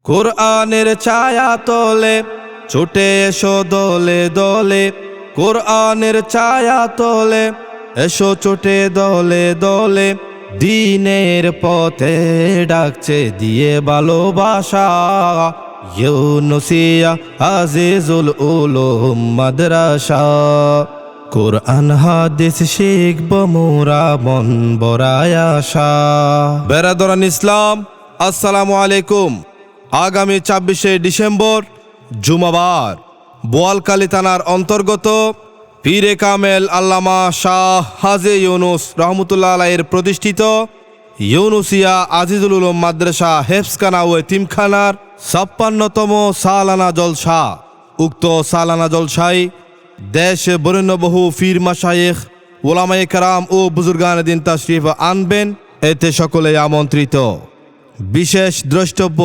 কোরআনের ছায়া তলে ছুটে এসো দলে দলে, কোরআনের ছায়া তলে এসো ছুটে দলে দলে। দ্বীনের পথে ডাকছে দিয়ে ভালোবাসা, ইউনুসিয়া আজিজুল উলুম মাদ্রাসা। কোরআন হাদিস শিখব মোরা মন বড়ায় আশা। বেরাদরান ইসলাম, আসসালামু আলাইকুম। আগামী ২৬শে ডিসেম্বর জুমাবার বোয়ালখালী থানার অন্তর্গত পীরে কামেল আল্লামা শাহ হাজী ইউনুস রহমতুল্লাহ আলাইহির প্রতিষ্ঠিত ইউনুসিয়া আজিজুল উলুম মাদ্রাসা হেফজখানা ও এতিমখানার ৫৬তম সালানা জলসা। উক্ত সালানা জলসায় দেশ বরেণ্য বহু পীর মাশায়েখ, ওলামায়ে কেরাম ও বুজুর্গানে দিন তাশরিফ আনবেন। এতে সকলেই আমন্ত্রিত। বিশেষ দ্রষ্টব্য